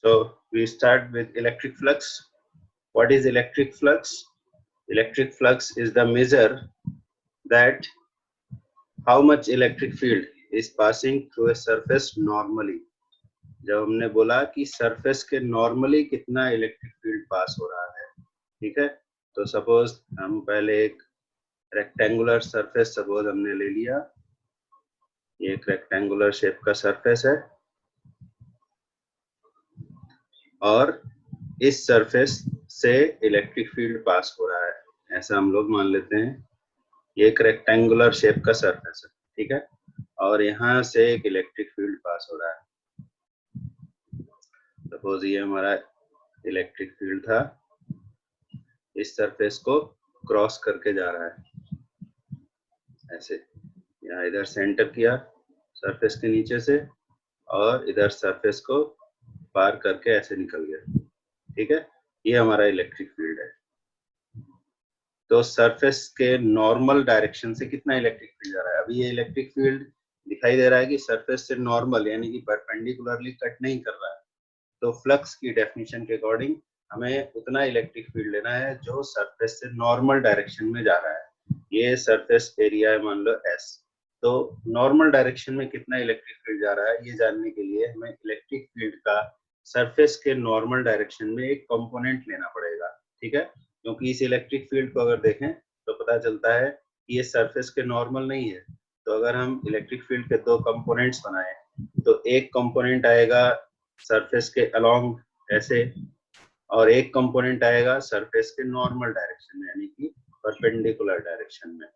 So we start with electric flux. What is electric flux? Electric flux is the measure that how much electric field is passing through a surface normally. जब हमने बोला कि surface के normally कितना electric field पास हो रहा है, ठीक है। तो सपोज हम पहले एक रेक्टेंगुलर सरफेस सपोज हमने ले लिया, ये एक रेक्टेंगुलर शेप का सरफेस है और इस सरफेस से इलेक्ट्रिक फील्ड पास हो रहा है, ऐसा हम लोग मान लेते हैं। ये एक रेक्टेंगुलर शेप का सरफेस है, ठीक है, और यहाँ से एक इलेक्ट्रिक फील्ड पास हो रहा है। सपोज ये हमारा इलेक्ट्रिक फील्ड था, इस सरफेस को क्रॉस करके जा रहा है, ऐसे यहाँ इधर सेंटर किया सरफेस के नीचे से और इधर सरफेस को पार करके ऐसे निकल गया, ठीक है। ये हमारा इलेक्ट्रिक फील्ड है। तो सरफेस के नॉर्मल डायरेक्शन से कितना इलेक्ट्रिक फील्ड जा रहा है? अभी ये इलेक्ट्रिक फील्ड दिखाई दे रहा है कि सरफेस से नॉर्मल यानी कि परपेंडिकुलरली कट नहीं कर रहा है। तो फ्लक्स की डेफिनेशन के अकॉर्डिंग हमें उतना इलेक्ट्रिक फील्ड लेना है जो सरफेस से नॉर्मल डायरेक्शन में जा रहा है। ये सरफेस एरिया है मान लो S, तो नॉर्मल डायरेक्शन में कितना इलेक्ट्रिक फील्ड जा रहा है ये जानने के लिए हमें इलेक्ट्रिक फील्ड का सरफेस के नॉर्मल डायरेक्शन में एक कंपोनेंट लेना पड़ेगा, ठीक है। क्योंकि इस इलेक्ट्रिक फील्ड को अगर देखें तो पता चलता है कि ये सरफेस के नॉर्मल नहीं है। तो अगर हम इलेक्ट्रिक फील्ड के दो कंपोनेंट्स बनाए तो एक कंपोनेंट आएगा सरफेस के अलोंग ऐसे और एक कंपोनेंट आएगा सरफेस के नॉर्मल डायरेक्शन में यानी कि परपेंडिकुलर डायरेक्शन में।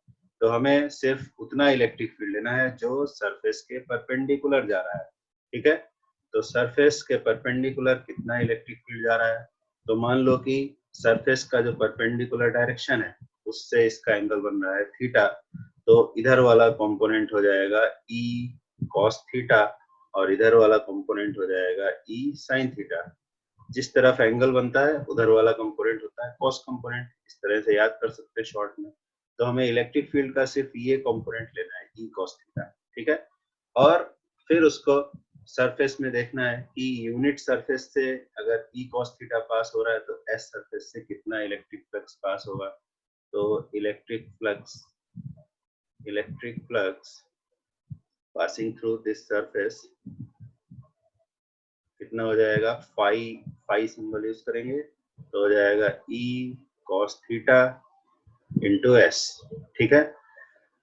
तो हमें सिर्फ उतना इलेक्ट्रिक फील्ड लेना है जो सरफेस के परपेंडिकुलर जा रहा है, ठीक है। तो सरफेस के परपेंडिकुलर कितना इलेक्ट्रिक फील्ड जा रहा है? तो मान लो कि सरफेस का जो परपेंडिकुलर डायरेक्शन है उससे इसका एंगल बन रहा है थीटा, तो इधर वाला कंपोनेंट हो जाएगा E cos थीटा और इधर वाला कंपोनेंट हो जाएगा E sin थीटा। जिस तरफ एंगल बनता है उधर वाला कंपोनेंट होता है cos कंपोनेंट, इस तरह से याद कर सकते हैं शॉर्ट में। तो हमें इलेक्ट्रिक फील्ड का सिर्फ ये कंपोनेंट लेना है E cos थीटा, ठीक है। और फिर उसको सरफेस में देखना है कि यूनिट सरफेस से अगर E cos थीटा पास हो रहा है तो S सरफेस से कितना इलेक्ट्रिक फ्लक्स पास होगा। तो electric flux passing through this surface कितना हो जाएगा, फाई सिंबल यूज करेंगे तो हो जाएगा E cos theta into S, ठीक है।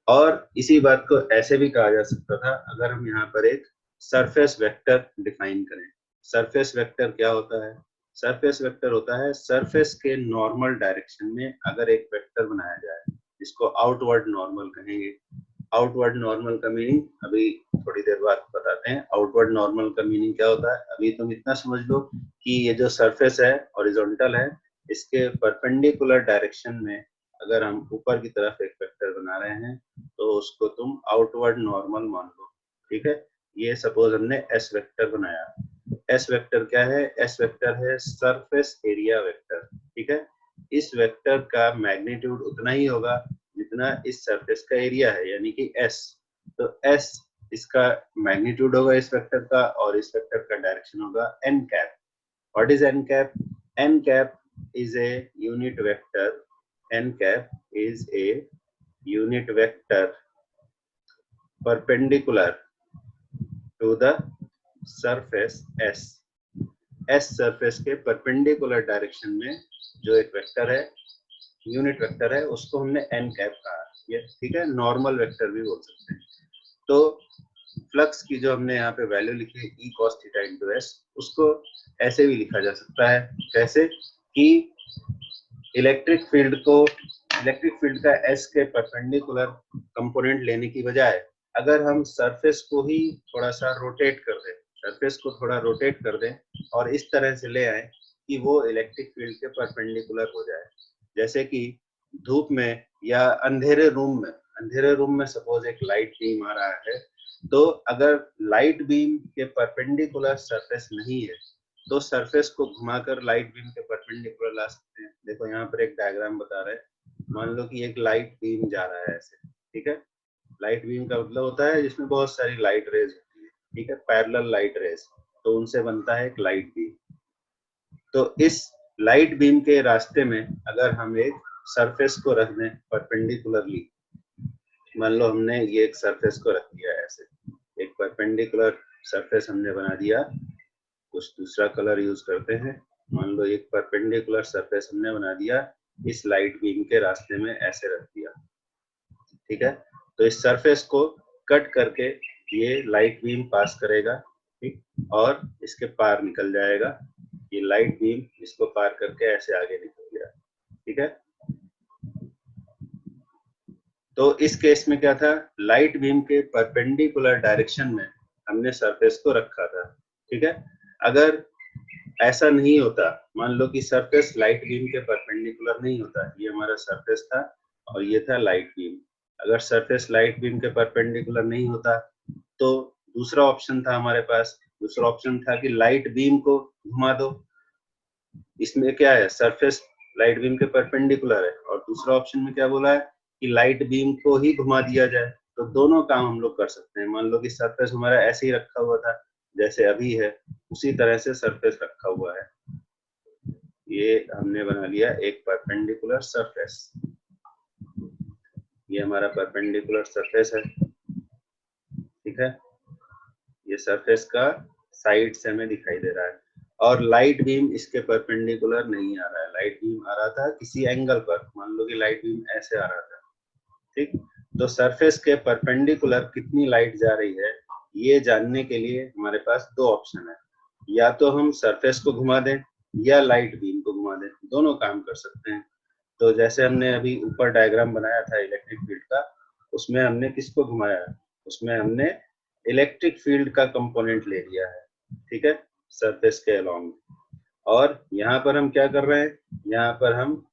और इसी बात को ऐसे भी कहा जा सकता था अगर हम यहाँ पर एक सरफेस वेक्टर डिफाइन करें। सरफेस वेक्टर क्या होता है? सरफेस वेक्टर होता है सरफेस के नॉर्मल डायरेक्शन में अगर एक वेक्टर बनाया जाए, जिसको आउटवर्ड नॉर्मल कहेंगे। आउटवर्ड नॉर्मल का मीनिंग अभी थोड़ी देर बाद बताते हैं। आउटवर्ड नॉर्मल का मीनिंग क्या होता है, अभी तुम इतना समझ लो कि ये जो सरफेस है हॉरिजॉन्टल है, इसके परपेंडिकुलर डायरेक्शन में अगर हम ऊपर की तरफ एक वेक्टर बना रहे हैं तो उसको तुम आउटवर्ड नॉर्मल मान लो, ठीक है। ये सपोज हमने S वेक्टर बनाया। S वेक्टर क्या है? S वेक्टर है सरफेस एरिया वेक्टर, ठीक है। इस वेक्टर का मैग्नीट्यूड उतना ही होगा जितना इस सरफेस का एरिया है यानी कि S। तो S इसका मैग्नीट्यूड होगा इस वेक्टर का और इस वेक्टर का डायरेक्शन होगा n cap. What is n cap? n cap is a unit vector. n cap is a unit vector perpendicular to the surface S। S surface के perpendicular direction में जो एक वेक्टर है, यूनिट वेक्टर है, उसको हमने n cap कहा, ये ठीक है। नॉर्मल वेक्टर भी बोल सकते हैं। तो फ्लक्स की जो हमने यहाँ पे वैल्यू लिखी है E cos theta into S, उसको ऐसे भी लिखा जा सकता है। कैसे कि इलेक्ट्रिक फील्ड का S के परपेंडिकुलर कंपोनेंट लेने की बजाय अगर हम सरफेस को ही थोड़ा सा रोटेट कर दें, सरफेस को थोड़ा रोटेट कर दें और इस तरह से ले आए कि वो इलेक्ट्रिक फील्ड के परपेंडिकुलर हो जाए। जैसे कि धूप में या अंधेरे रूम में सपोज एक लाइट बीम आ रहा है, तो अगर लाइट बीम के परपेंडिकुलर सरफेस नहीं है तो सरफेस को घुमाकर लाइट बीम के परपेंडिकुलर ला सकते हैं। देखो यहाँ पर एक डायग्राम बता रहे हैं, मान लो कि एक लाइट बीम जा रहा है ऐसे, ठीक है। लाइट बीम का मतलब होता है जिसमें बहुत सारी लाइट रेज होती है, ठीक है, पैरेलल लाइट रेज, तो उनसे बनता है एक लाइट बीम। तो इस लाइट बीम के रास्ते में अगर हम एक सरफेस को रख दें परपेंडिकुलरली, मान लो हमने ये एक सरफेस को रख दिया है ऐसे, एक परपेंडिकुलर सरफेस हमने बना दिया, कुछ दूसरा कलर यूज करते हैं, मान लो एक परपेंडिकुलर सरफेस हमने बना दिया, इस लाइट बीम के रास्ते में ऐसे रख दिया, ठीक है। तो इस सरफेस को कट करके ये लाइट बीम पास करेगा, ठीक, और इसके पार निकल जाएगा, ये लाइट बीम इसको पार करके ऐसे आगे निकल गया, ठीक है। तो इस केस में क्या था, लाइट बीम के परपेंडिकुलर डायरेक्शन में हमने सरफेस को रखा था, ठीक है। अगर ऐसा नहीं होता, मान लो कि सरफेस लाइट बीम के परपेंडिकुलर नहीं होता, ये हमारा सरफेस था और ये था लाइट बीम, अगर सरफेस लाइट बीम के परपेंडिकुलर नहीं होता तो दूसरा ऑप्शन था हमारे पास, दूसरा ऑप्शन था कि लाइट बीम को घुमा दो, इसमें क्या है, सरफेस लाइट बीम के परपेंडिकुलर है, और दूसरा ऑप्शन में क्या बोला है कि लाइट बीम को ही घुमा दिया जाए। तो दोनों काम हम लोग कर सकते हैं, मान लो कि सरफेस हमारा ऐसे ही रखा हुआ था जैसे अभी है, उसी तरह से सरफेस रखा हुआ है, ये हमने बना लिया एक परपेंडिकुलर सरफेस, ये हमारा परपेंडिकुलर सरफेस है, ठीक है। ये सरफेस का साइड से हमें दिखाई दे रहा है, और लाइट बीम इसके परपेंडिकुलर नहीं आ रहा है, लाइट बीम आ रहा था किसी एंगल पर, मान लो कि लाइट बीम ऐसे आ रहा था, ठीक। तो सरफेस के परपेंडिकुलर कितनी लाइट जा रही है ये जानने के लिए हमारे पास दो ऑप्शन है, या तो हम सरफेस को घुमा दें या लाइट बीम को घुमा दें, दोनों काम कर सकते हैं। तो जैसे हमने अभी ऊपर डायग्राम बनाया था इलेक्ट्रिक फील्ड का, उसमें हमने किसको घुमाया, उसमें हमने इलेक्ट्रिक फील्ड का कंपोनेंट ले लिया है, ठीक है, सरफेस के अलोंग। और यहाँ पर हम क्या कर रहे हैं, यहाँ पर हम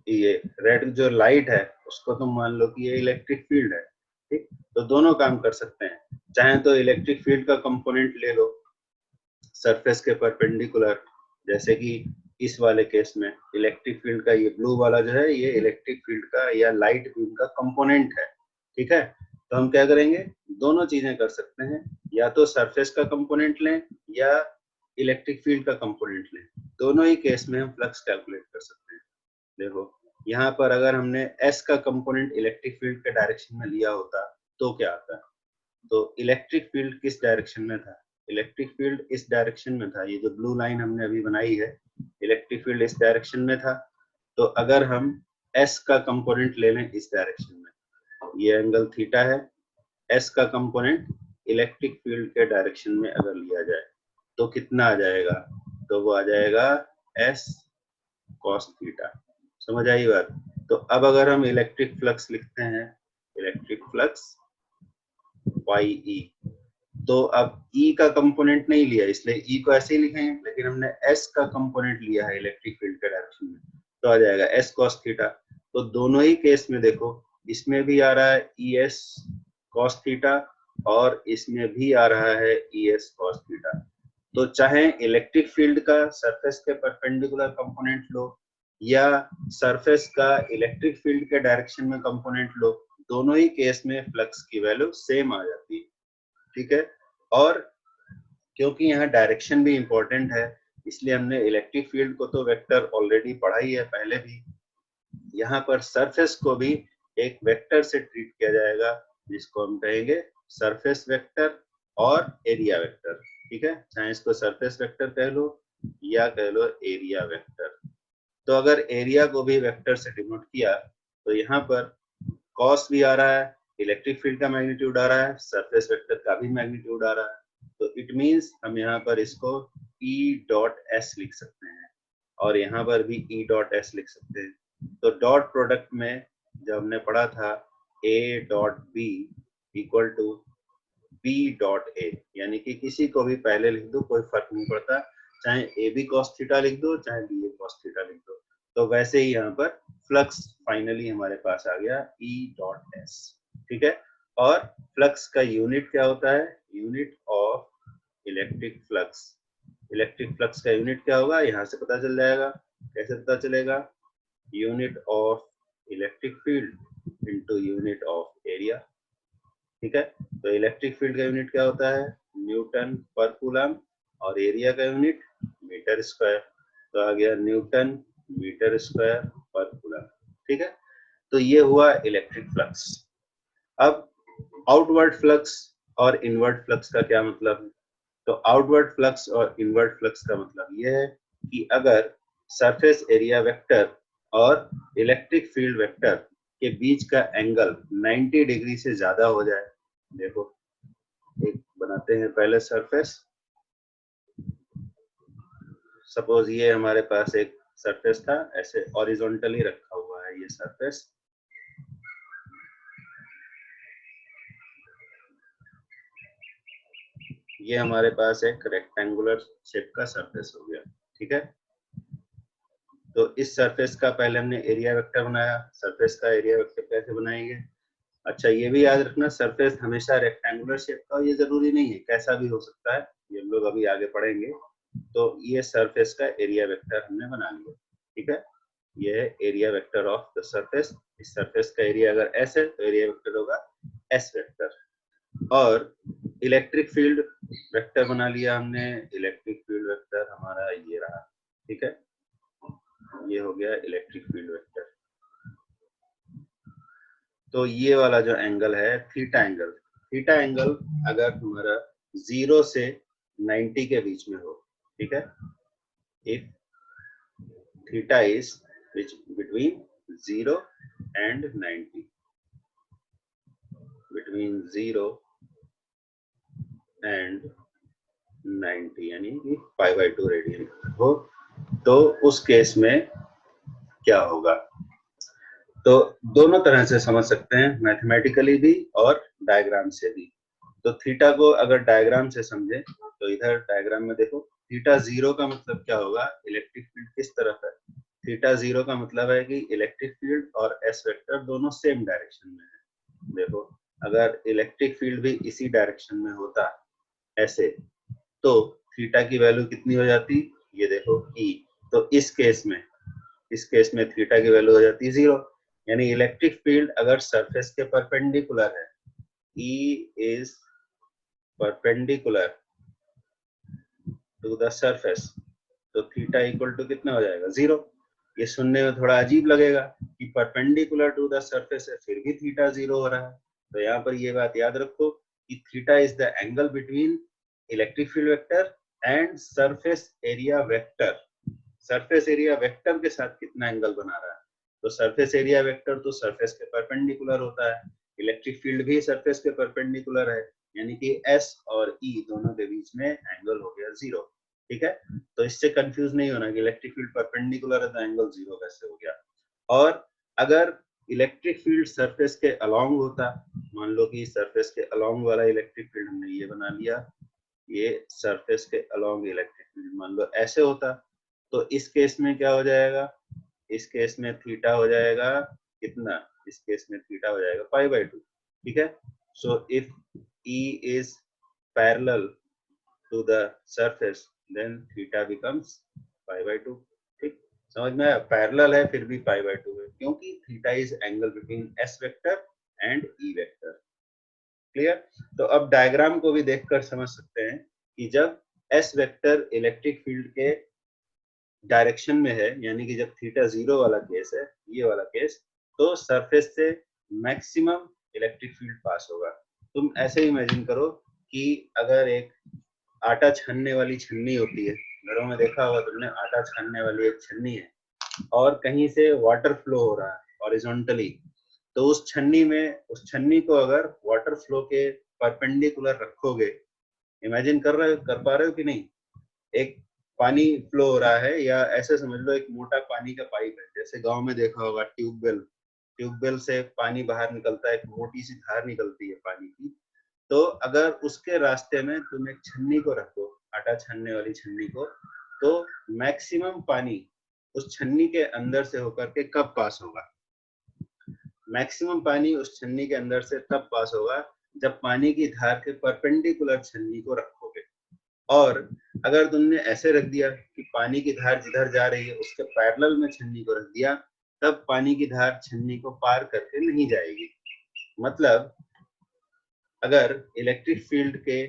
ये रेड जो लाइट है उसको तुम मान लो कि ये इलेक्ट्रिक फील्ड है, ठीक। तो दोनों काम कर सकते हैं, चाहे तो इलेक्ट्रिक फील्ड का कंपोनेंट ले लो सरफेस के परपेंडिकुलर, जैसे कि इस वाले केस में इलेक्ट्रिक फील्ड का ये ब्लू वाला जो है ये इलेक्ट्रिक फील्ड का या लाइट बीम का कंपोनेंट है, ठीक है। तो हम क्या करेंगे, दोनों चीजें कर सकते हैं, या तो सरफेस का कंपोनेंट लें या इलेक्ट्रिक फील्ड का कंपोनेंट लें, दोनों ही केस में हम फ्लक्स कैलकुलेट कर सकते हैं। देखो यहाँ पर अगर हमने S का कंपोनेंट इलेक्ट्रिक फील्ड के डायरेक्शन में लिया होता तो क्या आता, तो इलेक्ट्रिक फील्ड किस डायरेक्शन में था, इलेक्ट्रिक फील्ड इस डायरेक्शन में था, ये जो ब्लू लाइन हमने अभी बनाई है इलेक्ट्रिक फील्ड इस डायरेक्शन में था। तो अगर हम S का कंपोनेंट ले लें इस डायरेक्शन में, ये एंगल थीटा है, S का कंपोनेंट इलेक्ट्रिक फील्ड के डायरेक्शन में अगर लिया जाए तो कितना आ जाएगा, तो वो आ जाएगा S cos थीटा, समझ आई बात। तो अब अगर हम इलेक्ट्रिक फ्लक्स लिखते हैं, इलेक्ट्रिक फ्लक्स YE, तो अब E का कंपोनेंट नहीं लिया इसलिए E को ऐसे ही लिखेंगे, लेकिन हमने S का कंपोनेंट लिया है इलेक्ट्रिक फील्ड के डायरेक्शन में, तो आ जाएगा S cos थीटा। तो दोनों ही केस में देखो, इसमें भी आ रहा है ES cos थीटा और इसमें भी आ रहा है ES cos थीटा। तो चाहे इलेक्ट्रिक फील्ड का सरफेस के परपेंडिकुलर कंपोनेंट लो या सरफेस का इलेक्ट्रिक फील्ड के डायरेक्शन में कंपोनेंट लो, दोनों ही केस में फ्लक्स की वैल्यू सेम आ जाती है, ठीक है। और क्योंकि यहाँ डायरेक्शन भी इंपॉर्टेंट है इसलिए हमने इलेक्ट्रिक फील्ड को तो वेक्टर ऑलरेडी पढ़ा ही है पहले भी, यहाँ पर सरफेस को भी एक वेक्टर से ट्रीट किया जाएगा जिसको हम कहेंगे सरफेस वेक्टर और एरिया वेक्टर, ठीक है, चाहे इसको सरफेस वेक्टर कह लो या कह लो एरिया वेक्टर। तो अगर एरिया को भी वेक्टर से डिनोट किया तो यहाँ पर कॉस भी आ रहा है, इलेक्ट्रिक फील्ड का मैग्नीट्यूड आ रहा है, सरफेस वेक्टर का भी मैग्नीट्यूड आ रहा है, तो इट मींस हम यहाँ पर इसको E डॉट S लिख सकते हैं और यहाँ पर भी E डॉट S लिख सकते हैं। तो डॉट प्रोडक्ट में जब हमने पढ़ा था A dot B equal to B dot A, यानी कि किसी को भी पहले लिख दो कोई फर्क नहीं पड़ता, चाहे AB cos थीटा लिख दो चाहे BA cos थीटा लिख दो। तो वैसे ही यहाँ पर फ्लक्स फाइनली हमारे पास आ गया E डॉट S, ठीक है। और फ्लक्स का यूनिट क्या होता है, unit of electric flux, electric flux का यूनिट क्या होगा यहाँ से पता चल जाएगा, कैसे पता चलेगा, unit of electric field into unit of area, ठीक है। तो इलेक्ट्रिक फील्ड का यूनिट क्या होता है, न्यूटन पर कूलम, और एरिया का यूनिट मीटर स्क्वायर, तो आ गया न्यूटन मीटर स्क्वायर पर कूलम। ठीक है, तो ये हुआ इलेक्ट्रिक फ्लक्स। अब आउटवर्ड फ्लक्स और इनवर्ड फ्लक्स का क्या मतलब है? तो आउटवर्ड फ्लक्स और इनवर्ड फ्लक्स का मतलब ये है कि अगर सरफेस एरिया वेक्टर और इलेक्ट्रिक फील्ड वेक्टर के बीच का एंगल 90 डिग्री से ज्यादा हो जाए। देखो, एक बनाते हैं पहले सरफेस। सपोज ये हमारे पास एक सरफेस था, ऐसे हॉरिजॉन्टली रखा हुआ है ये सरफेस। ये हमारे पास एक रेक्टेंगुलर शेप का सरफेस हो गया। ठीक है, तो इस सरफेस का पहले हमने एरिया वेक्टर बनाया। सरफेस का एरिया वेक्टर कैसे बनाएंगे? अच्छा, ये भी याद रखना, सरफेस हमेशा रेक्टेंगुलर शेप का, ये जरूरी नहीं है, कैसा भी हो सकता है, ये हम लोग अभी आगे पढ़ेंगे। तो ये सरफेस का एरिया वेक्टर हमने बना लिया। ठीक है, ये है area vector of the surface. इस सरफेस का एरिया अगर एस है तो एरिया वेक्टर होगा एस वेक्टर। और इलेक्ट्रिक फील्ड वेक्टर बना लिया हमने। इलेक्ट्रिक फील्ड वेक्टर हमारा ये रहा। ठीक है, ये हो गया इलेक्ट्रिक फील्ड वेक्टर। तो ये वाला जो एंगल है थीटा एंगल, थीटा एंगल अगर तुम्हारा 0 से 90 के बीच में हो, ठीक है, if theta is between 0 and 90, between 0 and 90 यानी कि π/2 रेडियन हो, तो उस केस में क्या होगा? तो दोनों तरह से समझ सकते हैं, मैथमेटिकली भी और डायग्राम से भी। तो थीटा को अगर डायग्राम से समझे तो इधर डायग्राम में देखो, थीटा 0 का मतलब क्या होगा? इलेक्ट्रिक फील्ड किस तरफ है? थीटा 0 का मतलब है कि इलेक्ट्रिक फील्ड और एस वेक्टर दोनों सेम डायरेक्शन में है। देखो, अगर इलेक्ट्रिक फील्ड भी इसी डायरेक्शन में होता ऐसे, तो थीटा की वैल्यू कितनी हो जाती? ये देखो ई। तो इस केस में थीटा की वैल्यू हो जाती है 0। यानी इलेक्ट्रिक फील्ड अगर सरफेस के परपेंडिकुलर है, E is perpendicular to the surface, तो थीटा इक्वल टू कितना हो जाएगा? 0। ये सुनने में थोड़ा अजीब लगेगा कि परपेंडिकुलर टू द सरफेस है फिर भी थीटा 0 हो रहा है। तो यहाँ पर ये बात याद रखो कि theta is the angle between electric field vector and surface area vector. Surface area vector के साथ कितना एंगल बना रहा है? तो सरफेस एरिया वेक्टर तो सरफेस के परपेंडिकुलर होता है, इलेक्ट्रिक फील्ड भी सरफेस के परपेंडिकुलर है, यानी कि एस और ई दोनों के बीच में एंगल हो गया 0। ठीक है, तो इससे कंफ्यूज नहीं होना कि इलेक्ट्रिक फील्ड परपेंडिकुलर है तो एंगल 0 कैसे हो गया। और अगर इलेक्ट्रिक फील्ड सरफेस के अलोंग होता, मान लो कि सरफेस के अलोंग वाला इलेक्ट्रिक फील्ड हमने ये बना लिया, ये सरफेस के अलोंग इलेक्ट्रिक फील्ड मान लो ऐसे होता, तो इस केस में क्या हो जाएगा? इस केस में थीटा हो जाएगा कितना? इस केस में थीटा हो जाएगा π/2। ठीक है, so if E is parallel to the surface then theta becomes π/2। ठीक, समझ में आया? पैरेलल है फिर भी π/2 है, क्योंकि theta is angle between S vector and E vector. Clear? तो अब डायग्राम को भी देखकर समझ सकते हैं कि जब एस वेक्टर इलेक्ट्रिक फील्ड के डायरेक्शन में है, यानी कि जब थीटा 0 वाला केस है, ये वाला केस, तो सरफेस से मैक्सिमम इलेक्ट्रिक फील्ड पास होगा। तुम ऐसे इमेजिन करो कि अगर एक आटा छानने वाली छन्नी होती है, घरों में देखा होगा तुमने, आटा छानने वाली एक छन्नी है और कहीं से वाटर फ्लो हो रहा है हॉरिजॉन्टली, तो उस छन्नी को अगर वाटर फ्लो के परपेंडिकुलर रखोगे, इमेजिन कर पा रहे हो कि नहीं? एक पानी फ्लो हो रहा है, या ऐसे समझ लो एक मोटा पानी का पाइप है, जैसे गांव में देखा होगा ट्यूबवेल, ट्यूबवेल से पानी बाहर निकलता है, एक मोटी सी धार निकलती है पानी की। तो अगर उसके रास्ते में तुम एक छन्नी को रखो, आटा छानने वाली छन्नी को, तो मैक्सिमम पानी उस छन्नी के अंदर से होकर के कब पास होगा? मैक्सिमम पानी उस छन्नी के अंदर से तब पास होगा जब पानी की धार के परपेंडिकुलर छन्नी को रखोगे। और अगर तुमने ऐसे रख दिया कि पानी की धार जिधर जा रही है उसके पैरेलल में छन्नी को रख दिया, तब पानी की धार छन्नी को पार करके नहीं जाएगी। मतलब अगर इलेक्ट्रिक फील्ड के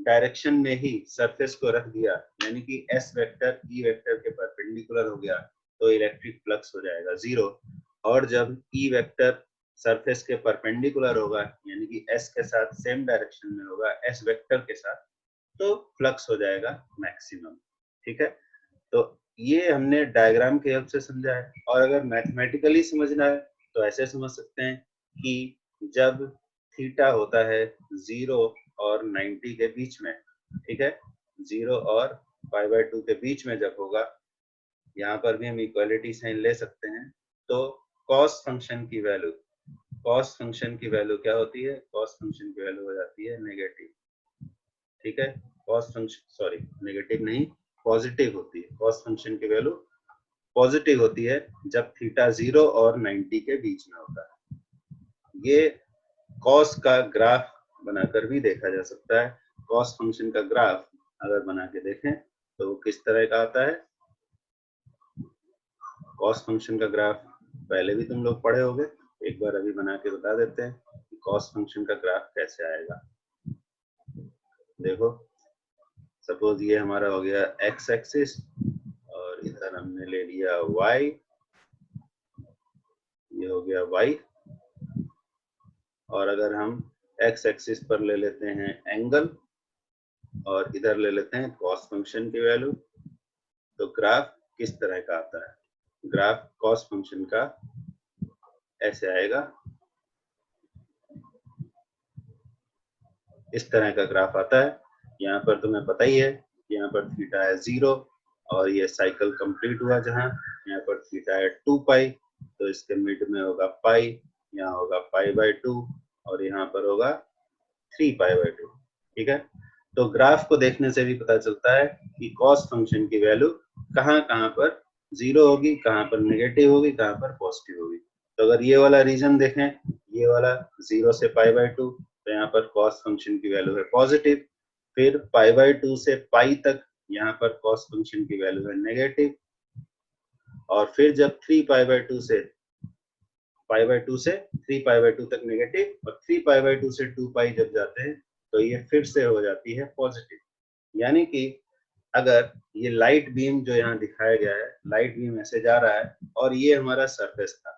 डायरेक्शन में ही सरफेस को रख दिया, यानी कि एस वेक्टर ई वेक्टर के परपेंडिकुलर हो गया, तो इलेक्ट्रिक फ्लक्स हो जाएगा 0। और जब ई वेक्टर सरफेस के परपेंडिकुलर होगा, यानी कि एस के साथ सेम डायरेक्शन में होगा एस वेक्टर के साथ, तो फ्लक्स हो जाएगा मैक्सिमम। ठीक है, तो ये हमने डायग्राम के हेल्प से समझा है। और अगर मैथमेटिकली समझना है तो ऐसे समझ सकते हैं कि जब थीटा होता है 0 और 90 के बीच में, ठीक है, 0 और π/2 के बीच में जब होगा, यहाँ पर भी हम इक्वालिटी साइन ले सकते हैं, तो कॉस फंक्शन की वैल्यू, कॉस फंक्शन की वैल्यू क्या होती है, कॉस फंक्शन की वैल्यू हो जाती है नेगेटिव। ठीक है, कॉस फंक्शन, सॉरी नेगेटिव नहीं, पॉजिटिव होती है। कॉस फंक्शन की वैल्यू पॉजिटिव होती है जब थीटा 0 और 90 के बीच में होता है। ये कॉस का ग्राफ बनाकर भी देखा जा सकता है। कॉस फंक्शन का ग्राफ अगर बना के देखें तो किस तरह का आता है। कॉस फंक्शन का ग्राफ पहले भी तुम लोग पढ़े होंगे, एक बार अभी बना के बता देते हैं कि कॉस फंक्शन का ग्राफ कैसे आएगा। देखो, सपोज ये हमारा हो गया एक्स एक्सिस और इधर हमने ले लिया वाई, ये हो गया वाई। और अगर हम एक्स एक्सिस पर ले लेते हैं एंगल और इधर ले लेते हैं कॉस फंक्शन की वैल्यू, तो ग्राफ किस तरह का आता है। ग्राफ कॉस फंक्शन का ऐसे आएगा, इस तरह का ग्राफ आता है। यहाँ पर तुम्हें पता ही है, यहाँ पर थीटा है 0 और ये साइकिल कंप्लीट हुआ जहाँ, यहाँ पर थीटा है 2 पाई, तो इसके मिड में होगा पाई, यहाँ होगा π/2 और यहाँ पर होगा 3π/2। ठीक है, तो ग्राफ को देखने से भी पता चलता है कि कॉस फंक्शन की वैल्यू कहाँ कहाँ पर 0 होगी, कहाँ पर नेगेटिव होगी, कहाँ पर पॉजिटिव होगी। तो अगर ये वाला रीजन देखें, ये वाला 0 से π/2, तो यहाँ पर कॉस फंक्शन की वैल्यू है पॉजिटिव। फिर π/2 से पाई तक यहाँ पर कॉस फंक्शन की वैल्यू है नेगेटिव। और फिर जब 3π/2 से π/2 से 3π/2 तक नेगेटिव और 3π/2 से 2 पाई जब जाते हैं तो ये फिर से हो जाती है पॉजिटिव। यानी कि अगर ये लाइट बीम जो यहाँ दिखाया गया है, लाइट बीम ऐसे जा रहा है और ये हमारा सरफेस था,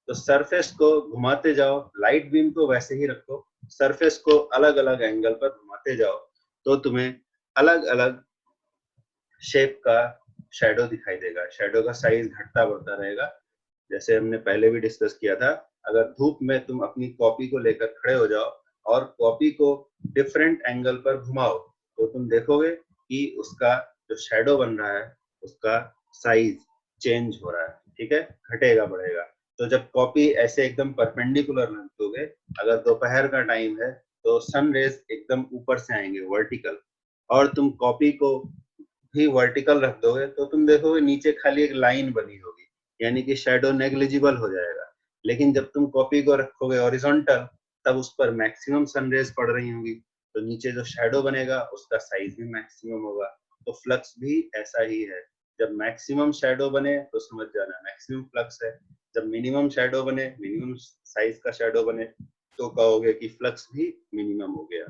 तो सरफेस को घुमाते जाओ, लाइट बीम को वैसे ही रखो, सरफेस को अलग अलग एंगल पर घुमाते जाओ, तो तुम्हें अलग अलग शेप का शैडो दिखाई देगा। शैडो का साइज घटता बढ़ता रहेगा। जैसे हमने पहले भी डिस्कस किया था, अगर धूप में तुम अपनी कॉपी को लेकर खड़े हो जाओ और कॉपी को डिफरेंट एंगल पर घुमाओ, तो तुम देखोगे कि उसका जो शैडो बन रहा है उसका साइज चेंज हो रहा है। ठीक है, घटेगा बढ़ेगा। तो जब कॉपी ऐसे एकदम परपेंडिकुलर रखोगे, अगर दोपहर का टाइम है तो सन रेज एकदम ऊपर से आएंगे वर्टिकल, और तुम कॉपी को भी वर्टिकल रख दोगे तो तुम देखोगे नीचे खाली एक लाइन बनी होगी, यानी कि शैडो नेग्लिजिबल हो जाएगा। लेकिन जब तुम कॉपी को रखोगे हॉरिजॉन्टल, तब उस पर मैक्सिमम सनरेज पड़ रही होंगी, तो नीचे जो शैडो बनेगा उसका साइज भी मैक्सिमम होगा। तो फ्लक्स भी ऐसा ही है, जब मैक्सिमम शैडो बने तो समझ जाना मैक्सिमम फ्लक्स है, जब मिनिमम शैडो बने, मिनिमम साइज का शैडो बने, तो कहोगे कि फ्लक्स भी मिनिमम हो गया।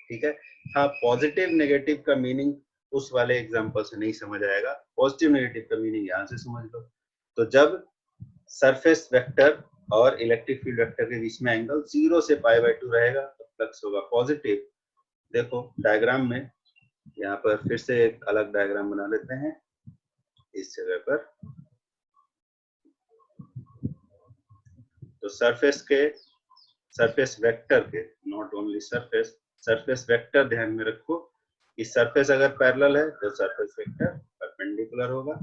ठीक है, हाँ, पॉजिटिव नेगेटिव का मीनिंग उस वाले एग्जांपल से नहीं समझ आएगा, पॉजिटिव नेगेटिव का मीनिंग यहाँ से समझ लो। तो जब सरफेस वेक्टर और इलेक्ट्रिक फील्ड वेक्टर के बीच में एंगल 0 से π/2 रहेगा तो फ्लक्स होगा पॉजिटिव। देखो डायग्राम में, यहाँ पर फिर से एक अलग डायग्राम बना लेते हैं इस जगह पर। तो सरफेस वेक्टर के, नॉट ओनली सरफेस वेक्टर ध्यान में रखो कि सरफेस अगर पैरेलल है तो सरफेस वेक्टर परपेंडिकुलर होगा।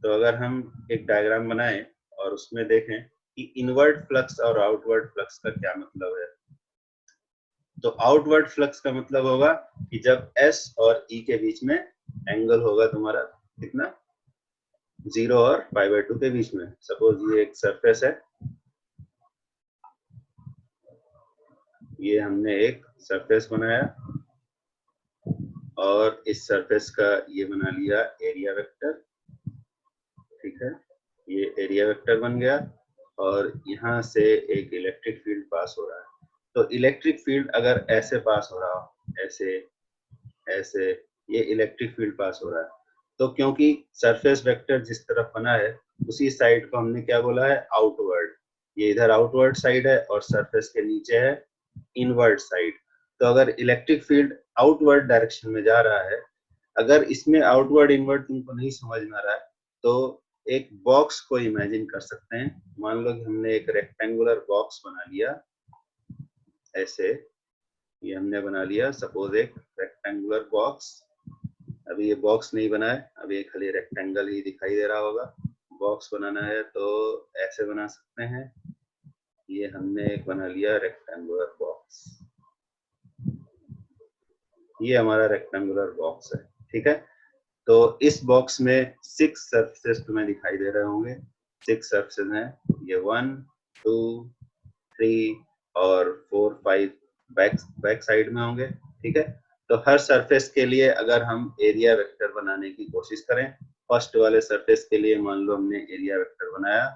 तो अगर हम एक डायग्राम बनाएं और उसमें देखें कि इनवर्ड फ्लक्स और आउटवर्ड फ्लक्स का क्या मतलब है, तो आउटवर्ड फ्लक्स का मतलब होगा कि जब S और E के बीच में एंगल होगा तुम्हारा कितना, 0 और π/2 के बीच में। सपोज ये एक सरफेस है, ये हमने एक सरफेस बनाया और इस सरफेस का ये बना लिया एरिया वेक्टर। ठीक है, ये एरिया वेक्टर बन गया और यहाँ से एक इलेक्ट्रिक फील्ड पास हो रहा है। तो इलेक्ट्रिक फील्ड अगर ऐसे पास हो रहा हो ऐसे ऐसे ये इलेक्ट्रिक फील्ड पास हो रहा है। तो क्योंकि सरफेस वेक्टर जिस तरफ बना है उसी साइड को हमने क्या बोला है, आउटवर्ड। ये इधर आउटवर्ड साइड है और सरफेस के नीचे है इनवर्ड साइड। तो अगर इलेक्ट्रिक फील्ड आउटवर्ड डायरेक्शन में जा रहा है, अगर इसमें आउटवर्ड इनवर्ड तुमको नहीं समझ में आ रहा है तो एक बॉक्स को इमेजिन कर सकते हैं। मान लो कि हमने एक रेक्टेंगुलर बॉक्स बना लिया ऐसे, ये हमने बना लिया सपोज एक रेक्टेंगुलर बॉक्स। अभी ये बॉक्स नहीं बना है, अभी ये खाली रेक्टेंगल ही दिखाई दे रहा होगा। बॉक्स बनाना है तो ऐसे बना सकते हैं। ये हमने एक बना लिया रेक्टेंगुलर बॉक्स, ये हमारा रेक्टेंगुलर बॉक्स है, ठीक है। तो इस बॉक्स में 6 सरफेसेस तुम्हें दिखाई दे रहे होंगे। 6 सरफेसेस हैं, ये 1 2 3 और 4 5 बैक साइड में होंगे, ठीक है। तो हर सरफेस के लिए अगर हम एरिया वेक्टर बनाने की कोशिश करें, फर्स्ट वाले सरफेस के लिए मान लो हमने एरिया वेक्टर बनाया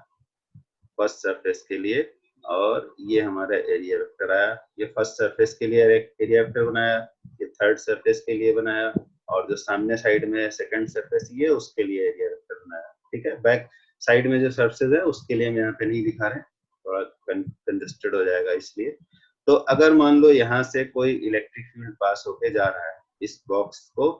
फर्स्ट सरफेस के लिए, और ये हमारा एरिया वेक्टर आया। ये फर्स्ट सरफेस के लिए एरिया वेक्टर बनाया, ये थर्ड सरफेस के लिए बनाया, और जो सामने साइड में सेकंड सरफेस ये उसके लिए एरिया वेक्टर बनाया, ठीक है। बैक साइड में जो सरफेस है उसके लिए हम यहाँ पे नहीं दिखा रहे, थोड़ा कंजस्टेड हो जाएगा इसलिए। तो अगर मान लो यहाँ से कोई इलेक्ट्रिक फील्ड पास होके जा रहा है, इस बॉक्स को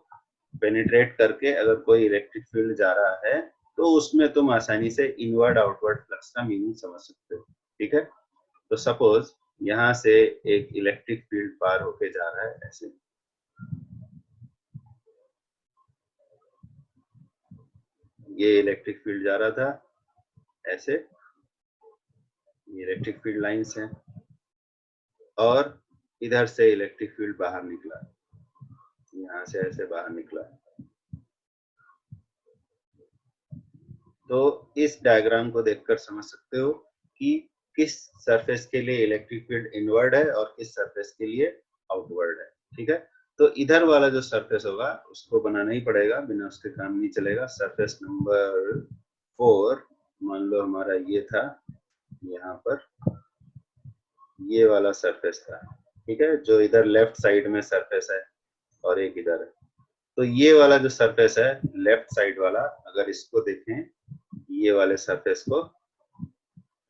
पेनिट्रेट करके अगर कोई इलेक्ट्रिक फील्ड जा रहा है, तो उसमें तुम आसानी से इनवर्ड आउटवर्ड फ्लक्स का मीनिंग समझ सकते हो, ठीक है। तो सपोज यहाँ से एक इलेक्ट्रिक फील्ड पार होके जा रहा है ऐसे, ये इलेक्ट्रिक फील्ड जा रहा था ऐसे, ये इलेक्ट्रिक फील्ड लाइंस हैं, और इधर से इलेक्ट्रिक फील्ड बाहर निकला, यहाँ से ऐसे बाहर निकला। तो इस डायग्राम को देखकर समझ सकते हो कि किस सरफेस के लिए इलेक्ट्रिक फील्ड इनवर्ड है और किस सरफेस के लिए आउटवर्ड है, ठीक है। तो इधर वाला जो सरफेस होगा उसको बनाना ही पड़ेगा, बिना उसके काम नहीं चलेगा। सरफेस नंबर 4 मान लो हमारा ये था, यहाँ पर ये वाला सरफेस था, ठीक है, जो इधर लेफ्ट साइड में सरफेस है और एक इधर है। तो ये वाला जो सरफेस है लेफ्ट साइड वाला, अगर इसको देखें ये वाले सरफेस को,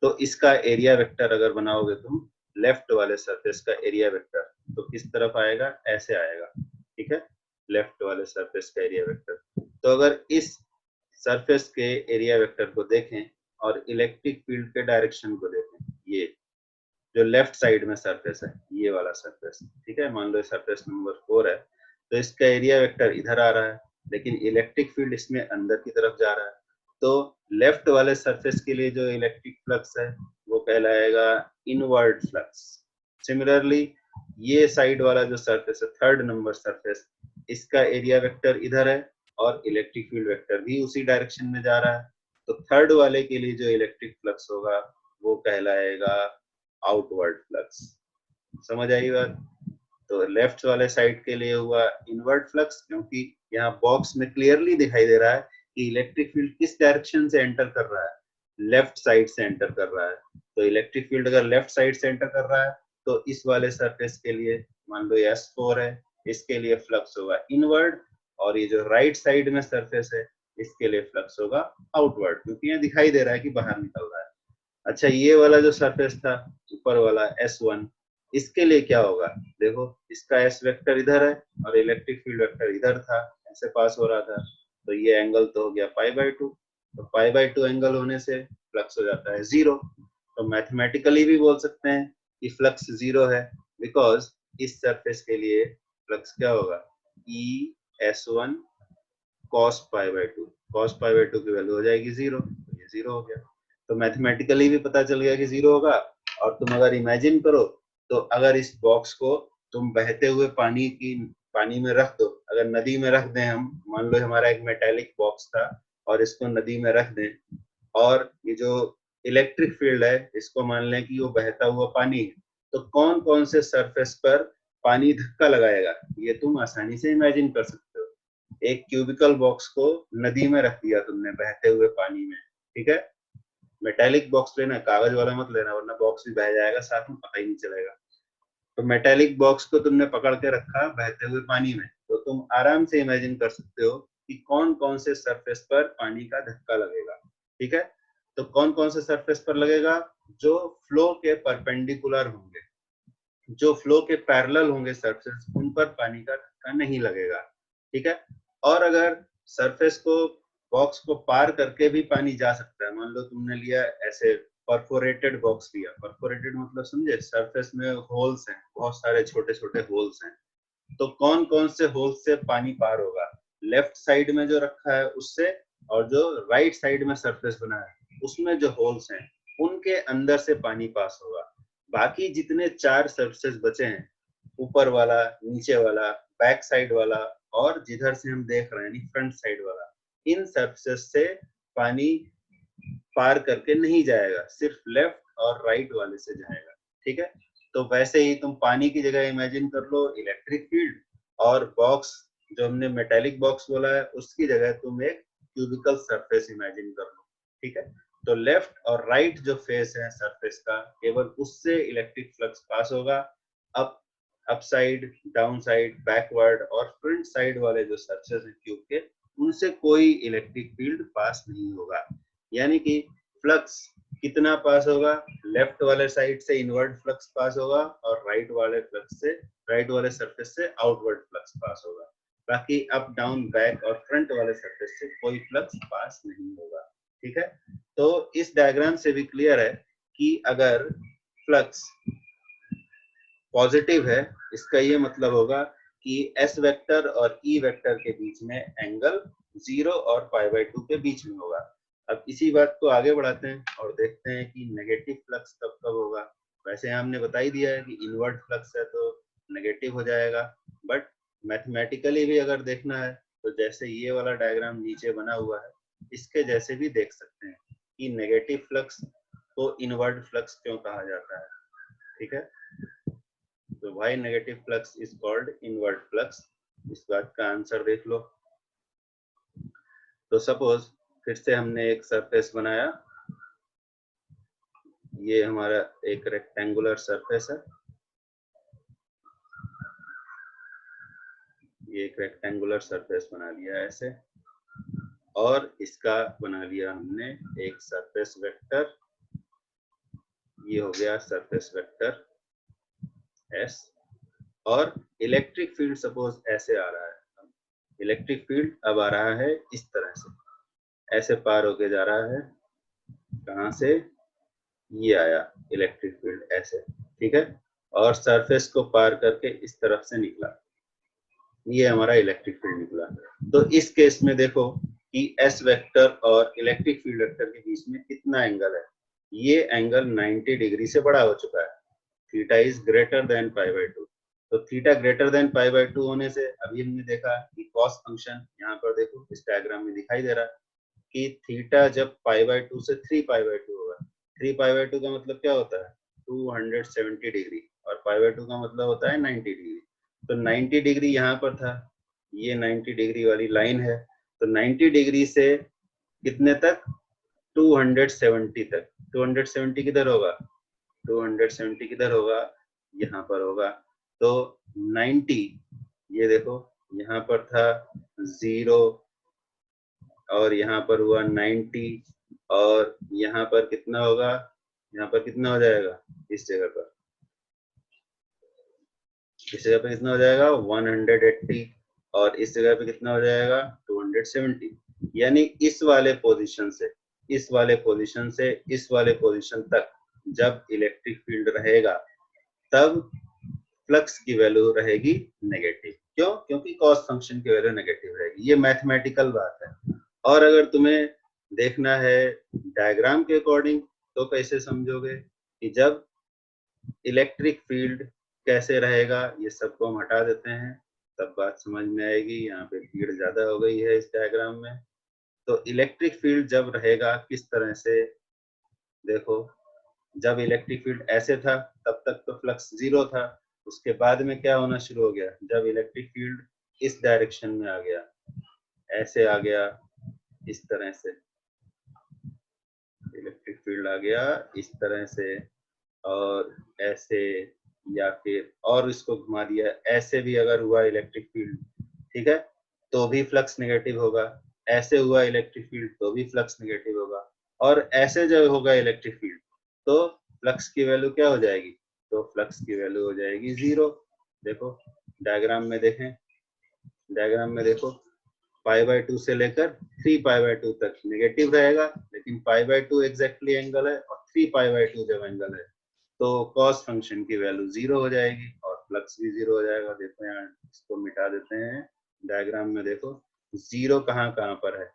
तो इसका एरिया वेक्टर अगर बनाओगे तुम, लेफ्ट वाले सरफेस का एरिया वेक्टर तो किस तरफ आएगा, ऐसे आएगा, ठीक है। लेफ्ट वाले सरफेस का एरिया वेक्टर, तो अगर इस सरफेस के एरिया वेक्टर को देखें और इलेक्ट्रिक फील्ड के डायरेक्शन को देखें, ये जो लेफ्ट साइड में सरफेस है ये वाला सरफेस, ठीक है, मान लो सरफेस नंबर 4 है, तो इसका एरिया वेक्टर इधर आ रहा है, लेकिन इलेक्ट्रिक फील्ड इसमें अंदर की तरफ जा रहा है। तो लेफ्ट वाले सरफेस के लिए जो इलेक्ट्रिक फ्लक्स है वो कहलाएगा इनवर्ड फ्लक्स। सिमिलरली ये साइड वाला जो सरफेस है थर्ड नंबर सरफेस, इसका एरिया वेक्टर इधर है और इलेक्ट्रिक फील्ड वेक्टर भी उसी डायरेक्शन में जा रहा है। तो थर्ड वाले के लिए जो इलेक्ट्रिक फ्लक्स होगा वो कहलाएगा आउटवर्ड फ्लक्स। समझ आई बात। तो लेफ्ट वाले साइड के लिए हुआ इनवर्ड फ्लक्स, क्योंकि यहाँ बॉक्स में क्लियरली दिखाई दे रहा है कि इलेक्ट्रिक फील्ड किस डायरेक्शन से एंटर कर रहा है, लेफ्ट साइड से एंटर कर रहा है। तो इलेक्ट्रिक फील्ड अगर लेफ्ट साइड से एंटर कर रहा है तो इस वाले सरफेस के लिए मान लो S4 है, इसके लिए फ्लक्स होगा इनवर्ड, और ये जो राइट साइड में सरफेस है इसके लिए फ्लक्स होगा आउटवर्ड, क्योंकि यहाँ दिखाई दे रहा है कि बाहर निकल रहा है। अच्छा, ये वाला जो सरफेस था ऊपर वाला S1, इसके लिए क्या होगा, देखो इसका S वेक्टर इधर है और इलेक्ट्रिक फील्ड वेक्टर इधर था, ऐसे पास हो रहा था, तो ये एंगल तो हो गया π/2। तो π/2 एंगल होने से फ्लक्स हो जाता है 0। तो मैथमेटिकली भी बोल सकते हैं कि फ्लक्स 0 है, बिकॉज इस सरफेस के लिए फ्लक्स क्या होगा, ES1 cos π/2, cos π/2 की वैल्यू हो जाएगी 0, तो ये 0 हो गया। तो मैथमेटिकली भी पता चल गया कि 0 होगा। और तुम अगर इमेजिन करो तो अगर इस बॉक्स को तुम बहते हुए पानी में रख दो, अगर नदी में रख दें हम, मान लो हमारा एक मेटालिक बॉक्स था और इसको नदी में रख दें, और ये जो इलेक्ट्रिक फील्ड है इसको मान लें कि वो बहता हुआ पानी है, तो कौन कौन से सरफेस पर पानी धक्का लगाएगा, ये तुम आसानी से इमेजिन कर सकते हो। एक क्यूबिकल बॉक्स को नदी में रख दिया तुमने बहते हुए पानी में, ठीक है। मेटालिक बॉक्स लेना, कागज वाला मत लेना, वरना बॉक्स भी बह जाएगा साथ में, पता ही नहीं चलेगा। तो मेटेलिक बॉक्स को तुमने पकड़ के रखा बहते हुए पानी में, तो तुम आराम से इमेजिन कर सकते हो कि कौन कौन से सरफेस पर पानी का धक्का लगेगा। ठीक है, तो कौन कौन से सरफेस पर लगेगा? जो फ्लो के परपेंडिकुलर होंगे, जो फ्लो के पैरेलल होंगे सरफेस, उन पर पानी का धक्का नहीं लगेगा। ठीक है, और अगर सरफेस को, बॉक्स को पार करके भी पानी जा सकता है, मान लो तुमने लिया ऐसे परफोरेटेड बॉक्स लिया, परफोरेटेड मतलब समझे, सरफेस में होल्स हैं, बहुत सारे छोटे छोटे होल्स हैं, तो कौन कौन से होल्स से पानी पार होगा? लेफ्ट साइड में जो रखा है उससे, और जो राइट साइड में सरफेस बना है उसमें जो होल्स हैं उनके अंदर से पानी पास होगा। बाकी जितने 4 सरफेस बचे हैं, ऊपर वाला, नीचे वाला, बैक साइड वाला, और जिधर से हम देख रहे हैं फ्रंट साइड वाला, इन सरफेस से पानी पार करके नहीं जाएगा, सिर्फ लेफ्ट और राइट वाले से जाएगा। ठीक है, तो वैसे ही तुम पानी की जगह इमेजिन कर लो इलेक्ट्रिक फील्ड, और बॉक्स जो हमने मेटेलिक बॉक्स बोला है उसकी जगह तुम एक क्यूबिकल सरफेस इमेजिन कर लो। ठीक है, तो लेफ्ट और राइट जो फेस है सरफेस का, केवल उससे इलेक्ट्रिक फ्लक्स पास होगा। Up up side, down side, backward और फ्रंट साइड वाले जो सरफेस है क्यूब के, उनसे कोई इलेक्ट्रिक फील्ड पास नहीं होगा। यानी कि फ्लक्स कितना पास होगा? लेफ्ट वाले साइड से इनवर्ड फ्लक्स पास होगा, और राइट वाले फ्लक्स से, राइट वाले सरफेस से आउटवर्ड फ्लक्स पास होगा। बाकी अप, डाउन, बैक और फ्रंट वाले सरफेस से कोई फ्लक्स पास नहीं होगा। ठीक है, तो इस डायग्राम से भी क्लियर है कि अगर फ्लक्स पॉजिटिव है, इसका ये मतलब होगा कि एस वेक्टर और ई वेक्टर के बीच में एंगल 0 और π/2 के बीच में होगा। अब इसी बात को आगे बढ़ाते हैं और देखते हैं कि नेगेटिव फ्लक्स कब कब होगा। वैसे हमने बता ही दिया है कि इनवर्ट फ्लक्स है तो नेगेटिव हो जाएगा, बट मैथमेटिकली भी अगर देखना है तो जैसे ये वाला डायग्राम नीचे बना हुआ है, इसके जैसे भी देख सकते हैं कि नेगेटिव फ्लक्स को इनवर्ट फ्लक्स क्यों कहा जाता है। ठीक है, तो why negative flux is called inward flux, इस बात का आंसर देख लो। तो सपोज फिर से हमने एक सरफेस बनाया, ये हमारा एक रेक्टेंगुलर सरफेस है, ये एक रेक्टेंगुलर सरफेस बना लिया ऐसे, और इसका बना लिया हमने एक सरफेस वेक्टर, ये हो गया सरफेस वेक्टर एस, और इलेक्ट्रिक फील्ड सपोज ऐसे आ रहा है, इलेक्ट्रिक फील्ड अब आ रहा है इस तरह से, ऐसे पार होके जा रहा है, कहां से? ये आया इलेक्ट्रिक फील्ड ऐसे। ठीक है, और सरफेस को पार करके इस तरफ से निकला, ये हमारा इलेक्ट्रिक फील्ड निकला। तो इस केस में देखो कि एस वेक्टर और इलेक्ट्रिक फील्ड वेक्टर के बीच में कितना एंगल है? ये एंगल 90 डिग्री से बड़ा हो चुका है, थीटा इज ग्रेटर देन π/2। तो थीटा ग्रेटर देन π/2 होने से अभी हमने देखा कि कॉस फंक्शन, यहाँ पर देखो इस डायग्राम में दिखाई दे रहा है कि थीटा जब π/2 से 3π/2 होगा, 3π/2 का मतलब क्या होता है? 270 डिग्री, और π/2 का मतलब होता है 90 डिग्री। तो 90 डिग्री यहाँ पर था, ये 90 डिग्री वाली लाइन है, तो 90 डिग्री से कितने तक? 270 तक। 270 किधर होगा? 270 किधर होगा? यहाँ पर होगा। तो 90, ये देखो यहाँ पर था 0, और यहाँ पर हुआ 90, और यहाँ पर कितना होगा? यहाँ पर कितना हो जाएगा? इस जगह पर, इस जगह पे कितना हो जाएगा? 180, और इस जगह पे कितना हो जाएगा? 270। यानी इस वाले पोजीशन से, इस वाले पोजीशन से इस वाले पोजीशन तक जब इलेक्ट्रिक फील्ड रहेगा, तब फ्लक्स की वैल्यू रहेगी नेगेटिव। क्यों? क्योंकि कॉस फंक्शन की वैल्यू नेगेटिव रहेगी। ये मैथमेटिकल बात है। और अगर तुम्हें देखना है डायग्राम के अकॉर्डिंग, तो कैसे समझोगे कि जब इलेक्ट्रिक फील्ड कैसे रहेगा, ये सबको हम हटा देते हैं, तब बात समझ में आएगी। यहाँ पे भीड़ ज्यादा हो गई है इस डायग्राम में। तो इलेक्ट्रिक फील्ड जब रहेगा किस तरह से, देखो, जब इलेक्ट्रिक फील्ड ऐसे था तब तक तो फ्लक्स 0 था, उसके बाद में क्या होना शुरू हो गया? जब इलेक्ट्रिक फील्ड इस डायरेक्शन में आ गया, ऐसे आ गया, इस तरह से इलेक्ट्रिक फील्ड आ गया इस तरह से, और ऐसे, या फिर और इसको घुमा दिया, ऐसे भी अगर हुआ इलेक्ट्रिक फील्ड, ठीक है, तो भी फ्लक्स नेगेटिव होगा। ऐसे हुआ इलेक्ट्रिक फील्ड तो भी फ्लक्स नेगेटिव होगा। और ऐसे जब होगा इलेक्ट्रिक फील्ड तो फ्लक्स की वैल्यू क्या हो जाएगी? तो फ्लक्स की वैल्यू हो जाएगी 0। देखो डायग्राम में देखें, डायग्राम में देखो π/2 से लेकर 3π/2 तक नेगेटिव रहेगा, लेकिन π/2 एग्जैक्टली एंगल है और 3π/2 जब एंगल है तो कॉस फंक्शन की वैल्यू 0 हो जाएगी और फ्लक्स भी 0 हो जाएगा। देखो यहाँ इसको मिटा देते हैं, डायग्राम में देखो 0 कहाँ कहाँ पर है,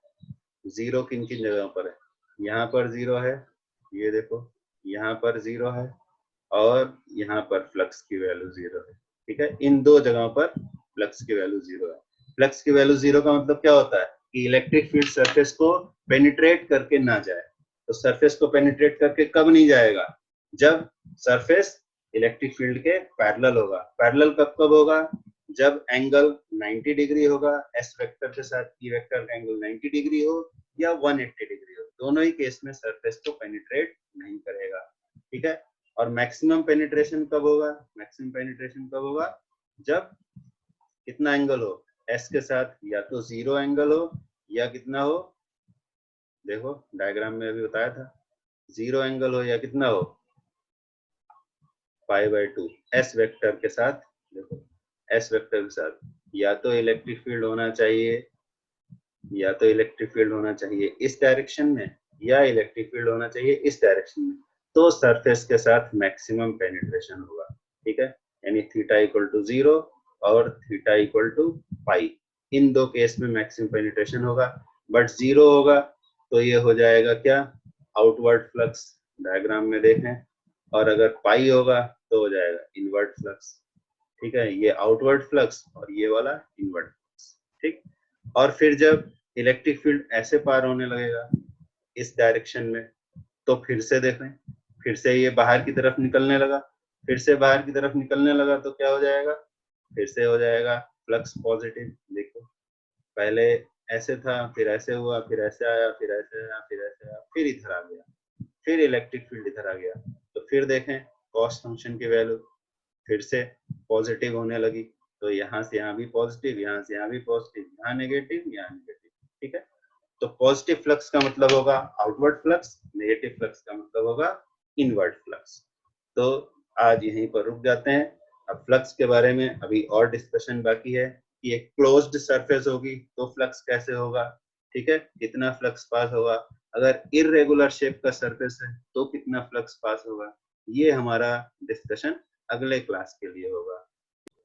0 किन किन जगहों पर है। यहाँ पर 0 है, ये देखो यहाँ पर 0 है और यहाँ पर फ्लक्स की वैल्यू 0 है। ठीक है, इन दो जगहों पर फ्लक्स की वैल्यू 0 है। फ्लक्स की वैल्यू 0 का मतलब क्या होता है कि इलेक्ट्रिक फील्ड सरफेस को पेनिट्रेट करके ना जाए। तो सरफेस को पेनिट्रेट करके कब नहीं जाएगा? जब सरफेस इलेक्ट्रिक फील्ड के पैरेलल होगा। पैरेलल कब कब होगा? जब एंगल 90 डिग्री होगा, एस वेक्टर के साथ ई वेक्टर का एंगल 90 डिग्री हो या 180 डिग्री हो, दोनों ही केस में सरफेस को पेनिट्रेट नहीं करेगा। ठीक है, और मैक्सिमम पेनिट्रेशन कब होगा? मैक्सिमम पेनिट्रेशन कब होगा? जब कितना एंगल हो, एस के साथ या तो 0 एंगल हो या कितना हो, देखो डायग्राम में अभी बताया था, 0 एंगल हो या कितना हो, π/2 एस वेक्टर के साथ। देखो एस वेक्टर के साथ या तो इलेक्ट्रिक फील्ड होना चाहिए, या तो इलेक्ट्रिक फील्ड होना चाहिए इस डायरेक्शन में या इलेक्ट्रिक फील्ड होना चाहिए इस डायरेक्शन में, तो सरफेस के साथ मैक्सिमम पेनिट्रेशन होगा। ठीक है, यानी थीटा इक्वल टू 0 और थीटा इक्वल टू पाई, इन दो केस में मैक्सिमम पेनिट्रेशन होगा। बट 0 होगा तो ये हो जाएगा क्या? आउटवर्ड फ्लक्स, डायग्राम में देखें। और अगर पाई होगा तो हो जाएगा इनवर्ट फ्लक्स। ठीक है, ये आउटवर्ड फ्लक्स और ये वाला इनवर्ट फ्लक्स। ठीक, और फिर जब इलेक्ट्रिक फील्ड ऐसे पार होने लगेगा इस डायरेक्शन में, तो फिर से देखें, फिर से ये बाहर की तरफ निकलने लगा, फिर से बाहर की तरफ निकलने लगा तो क्या हो जाएगा? फिर से हो जाएगा फ्लक्स पॉजिटिव। देखो पहले ऐसे था, फिर ऐसे हुआ, फिर ऐसे आया, फिर ऐसे आया, फिर ऐसे आया, फिर इधर आ गया, फिर इलेक्ट्रिक फील्ड इधर आ गया। तो फिर देखें कॉस फंक्शन की वैल्यू फिर से पॉजिटिव होने लगी, तो यहाँ से यहाँ भी पॉजिटिव, यहाँ से यहाँ भी पॉजिटिव, यहाँ नेगेटिव, यहाँ नेगेटिव। ठीक है, तो पॉजिटिव फ्लक्स का मतलब होगा आउटवर्ड फ्लक्स, नेगेटिव फ्लक्स का मतलब होगा इनवर्ड फ्लक्स। तो आज यहीं पर रुक जाते हैं। अब फ्लक्स के बारे में अभी और डिस्कशन बाकी है कि एक क्लोज्ड सरफेस होगी तो फ्लक्स कैसे होगा, ठीक है, कितना फ्लक्स पास होगा, अगर इररेगुलर शेप का सरफेस है तो कितना फ्लक्स पास होगा। ये हमारा डिस्कशन अगले क्लास के लिए होगा।